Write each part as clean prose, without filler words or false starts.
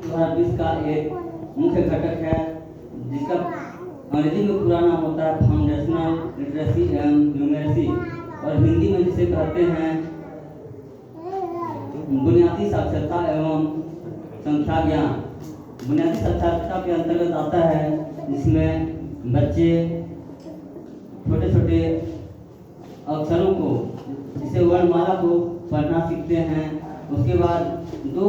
2020 का एक मुख्य घटक है जिसका अंग्रेजी में पूरा नाम होता है फाउंडेशनल लिटरेसी एंड न्यूमेरेसी और हिंदी में जिसे कहते हैं बुनियादी साक्षरता एवं संख्या ज्ञान। बुनियादी साक्षरता के अंतर्गत आता है जिसमें बच्चे छोटे छोटे अक्षरों को जिसे वर्णमाला को पढ़ना सीखते हैं। उसके बाद दो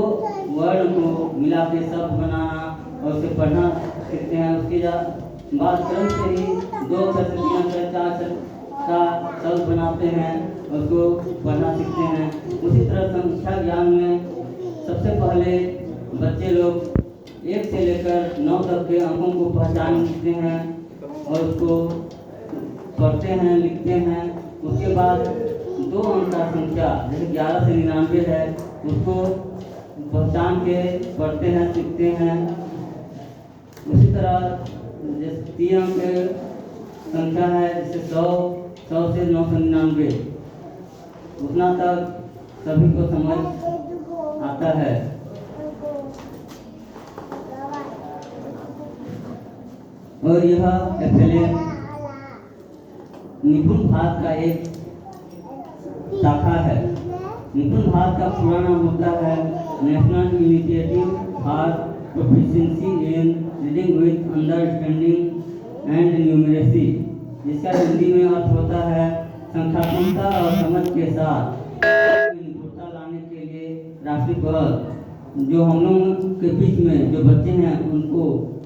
वर्ण को मिला के शब्द बनाना और उसे पढ़ना सीखते हैं। उसके बाद क्रम से ही 2 अक्षर से 3 अक्षर 4 अक्षर का शब्द बनाते हैं, उसको पढ़ना सीखते हैं। उसी तरह संख्या ज्ञान में सबसे पहले बच्चे लोग 1 से लेकर 9 तक के अंकों को पहचानते हैं और उसको पढ़ते हैं, लिखते हैं। उसके बाद 2 अंक का संख्या जैसे 11 से 99 है उसको पहचान के पढ़ते हैं, सीखते हैं। उसी तरह जैसे 3 अंक संख्या है जैसे 100 से 999 उतना तक सभी को समझ आता है। और यह FLN निपुण भारत का एक शाखा है। निपुण भारत का पूरा नाम होता है national initiative for proficiency in reading with understanding and numeracy, जिसका हिंदी में अर्थ होता है संख्यात्मकता और समझ के साथ निपुणता लाने के लिए राष्ट्रीय पहल। जो हम लोगों के बीच में जो बच्चे हैं उनको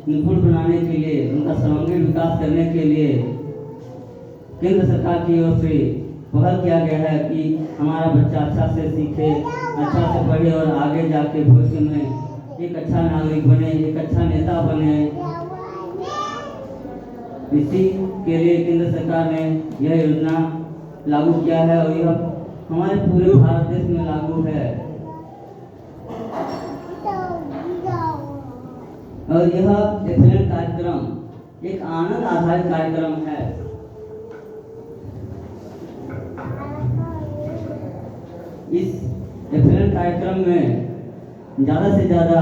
निपुण बनाने के लिए, उनका सर्वांगीण विकास करने के लिए केंद्र सरकार की ओर से पहल किया गया है कि हमारा बच्चा अच्छा से सीखे, अच्छा से पढ़े और आगे जाके भविष्य में एक अच्छा नागरिक बने, एक अच्छा नेता बने। इसी के लिए केंद्र सरकार ने यह योजना लागू किया है और यह हमारे पूरे भारत देश में लागू है। और यह FLN कार्यक्रम एक आनंद आधारित कार्यक्रम है। इस FLN कार्यक्रम में ज़्यादा से ज़्यादा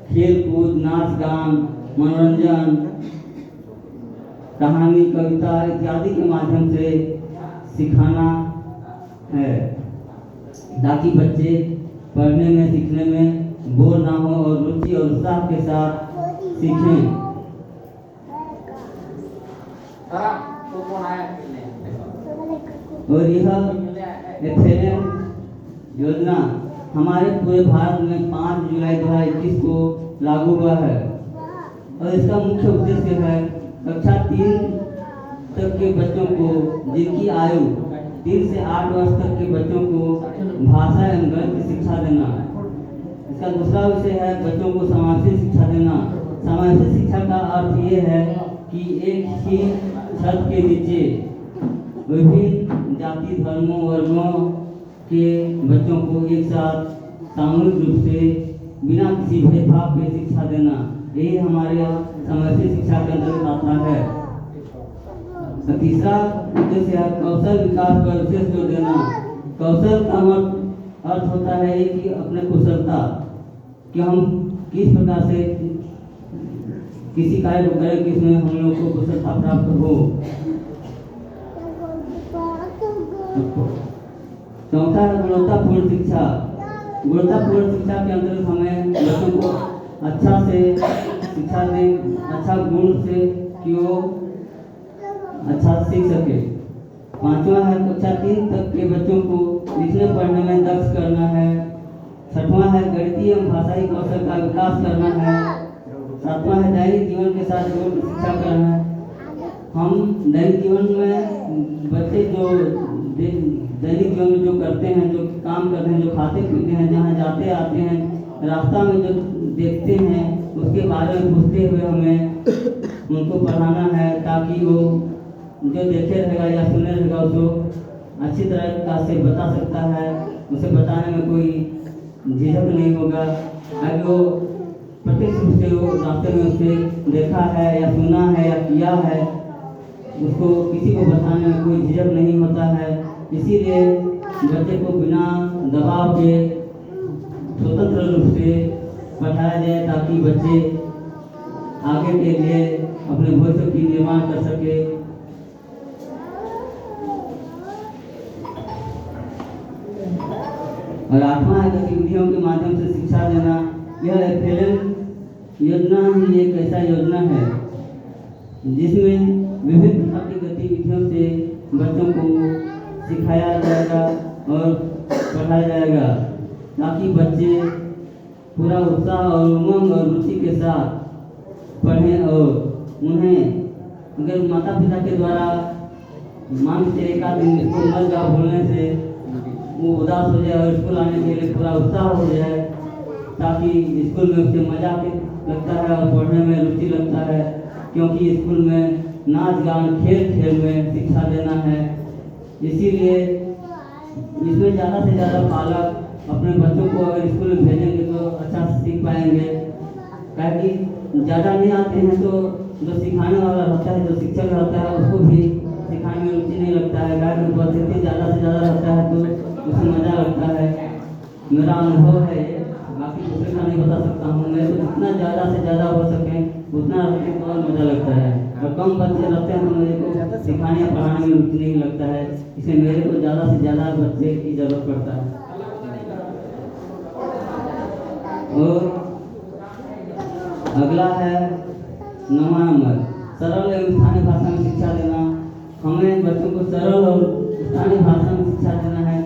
खेल कूद, नाच गान, मनोरंजन, कहानी, कविता इत्यादि के माध्यम से सिखाना है ताकि बच्चे पढ़ने में, सीखने में बोर ना हो और रुचि और उत्साह के साथ सीखें। और यह FLN योजना हमारे पूरे भारत में 5 जुलाई 2021 को लागू हुआ है और इसका मुख्य उद्देश्य है कक्षा 3 तक के बच्चों को, जिनकी आयु 3 से 8 वर्ष तक के बच्चों को भाषा एवं गणित की शिक्षा देना। इसका दूसरा विषय है बच्चों को समावेशी शिक्षा देना। समावेशी शिक्षा का अर्थ ये है कि एक ही छत के नीचे विभिन्न जाति, धर्मों, वर्गों के बच्चों को एक साथ सामूहिक रूप से बिना किसी भेदभाव के शिक्षा देना, यही हमारे समावेशी शिक्षा के अंतर्गत आता है। तीसरा उद्देश्य है कौशल विकास पर विशेष जोर देना। कौशल का अर्थ होता है कि अपने कुशलता कि हम किस प्रकार से किसी कार्य को करें, किसमें हम लोग को कुशलता प्राप्त हो। चौथा है गुणवत्तापूर्ण शिक्षा। गुणवत्तापूर्ण शिक्षा के अंतर्गत हमें बच्चों को अच्छा से शिक्षा दें, अच्छा गुण से कि वो अच्छा सीख सके। 5वां है कक्षा 3 तक के बच्चों को लिखने पढ़ने में दक्ष करना है। 6वां है गणितीय एवं भाषाई कौशल का विकास करना है। 7वां है दैनिक जीवन के साथ जोड़ शिक्षा करना है। हम दैनिक जीवन में बच्चे जो दैनिक जीवन में जो करते हैं, जो काम करते हैं, जो खाते पीते हैं, जहाँ जाते आते हैं, रास्ता में जो देखते हैं उसके बारे में पूछते हुए हमें उनको पढ़ाना है ताकि वो जो देखे रहेगा या सुने रहेगा उसको अच्छी तरह से बता सकता है। उसे बताने में कोई झिझक नहीं होगा। अगर वो प्रत्यक्ष रूप से वो रास्ते में उसे देखा है या सुना है या किया है, उसको किसी को बताने में कोई झिझक नहीं होता है। इसीलिए बच्चे को बिना दबाव के स्वतंत्र रूप से पढ़ाया जाए ताकि बच्चे आगे के लिए अपने भविष्य की निर्माण कर सके। और आठवां है गतिविधियों के माध्यम से शिक्षा देना। यह FLN योजना ही एक ऐसा योजना है जिसमें विभिन्न प्रकार की गतिविधियों से बच्चों को सिखाया जाएगा और पढ़ाया जाएगा ताकि बच्चे पूरा उत्साह और उमंग और रुचि के साथ पढ़ें। और उन्हें अगर माता पिता के द्वारा मान के एक आध दिन स्कूल मत जाओ बोलने से वो उदास हो जाए और स्कूल आने के लिए पूरा उत्साह हो जाए ताकि स्कूल में उसे मजा लगता है और पढ़ने में रुचि लगता है, क्योंकि स्कूल में नाच गान खेल खेल में शिक्षा देना है। इसीलिए इसमें ज़्यादा से ज़्यादा पालक अपने बच्चों को अगर स्कूल में भेजेंगे तो अच्छा सीख पाएंगे। ताकि ज़्यादा नहीं आते हैं तो जो सिखाने वाला रहता है, जो शिक्षक रहता है, उसको भी सिखाने में रुचि नहीं लगता है। गाइड उपस्थिति ज़्यादा से ज़्यादा रहता है तो उसे मज़ा लगता है। मेरा अनुभव है ये, बाकी दूसरे का नहीं बता सकता हूँ मैं। तो जितना ज़्यादा से ज़्यादा हो सके उतना रखने को और मज़ा लगता है। और कम बच्चे रहते हैं तो मेरे को सिखाने या पढ़ाने में रुचि नहीं लगता है, इसलिए मेरे को ज़्यादा से ज़्यादा बच्चे की ज़रूरत पड़ता है। और अगला है 9वां नंबर, सरल एवं स्थानीय भाषा में शिक्षा देना। हमें बच्चों को सरल और स्थानीय भाषा में शिक्षा देना है,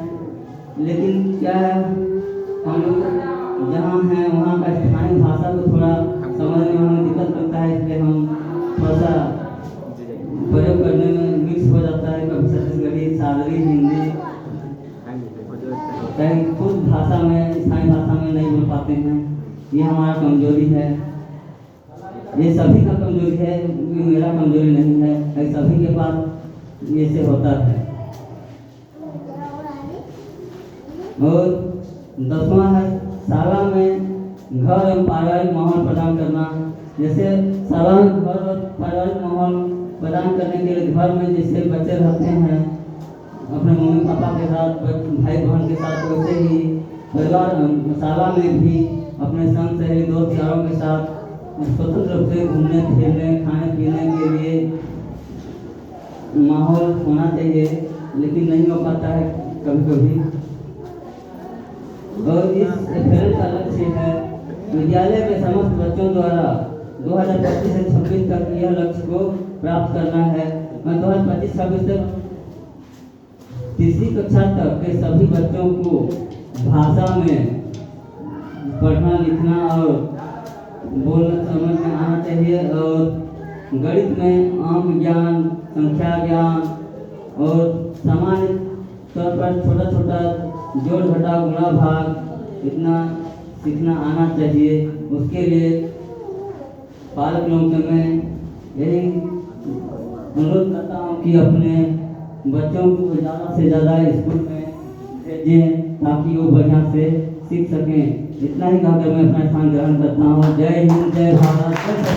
लेकिन क्या है हम लोग जहाँ हैं वहाँ का स्थानीय भाषा को थोड़ा समझने में हमें दिक्कत लगता है, इसलिए हम थोड़ा सा प्रयोग करने में मिक्स हो जाता है। कभी छत्तीसगढ़ी, सादरी, हिंदी, कहीं खुद भाषा में स्थानीय भाषा में नहीं बोल पाते हैं। ये हमारा कमजोरी है, ये सभी का कमजोरी है, ये मेरा कमजोरी नहीं है, सभी के पास ये से होता है। और 10वां है शाला में घर एवं पारिवारिक माहौल प्रदान करना। जैसे शाला में घर और पारिवारिक माहौल प्रदान करने के लिए घर में जैसे बच्चे रहते हैं अपने मम्मी पापा के साथ, भाई बहन के साथ, वैसे ही परिवार शाला में भी अपने संग सहेली दोस्त यारों के साथ स्वतंत्र रूप से घूमने फिरने खाने पीने के लिए माहौल होना चाहिए, लेकिन नहीं हो पाता है कभी कभी। और इस FLN का लक्ष्य है विद्यालय के समस्त बच्चों द्वारा 2025 से 26 तक यह लक्ष्य को प्राप्त करना है। 2025-26 तक तीसरी कक्षा तक के सभी बच्चों को भाषा में पढ़ना लिखना और बोलना समझ में आना चाहिए, और गणित में अंक ज्ञान, संख्या ज्ञान और सामान्य तौर पर छोटा छोटा जोड़ घटा गुणा भाग इतना सीखना आना चाहिए। उसके लिए पालक लोगों से मैं यही अनुरोध करता हूँ कि अपने बच्चों को ज़्यादा से ज़्यादा स्कूल में भेजें ताकि वो बढ़िया से सीख सकें। इतना ही कहकर मैं अपना स्थान ग्रहण करता हूँ। जय हिंद, जय भारत।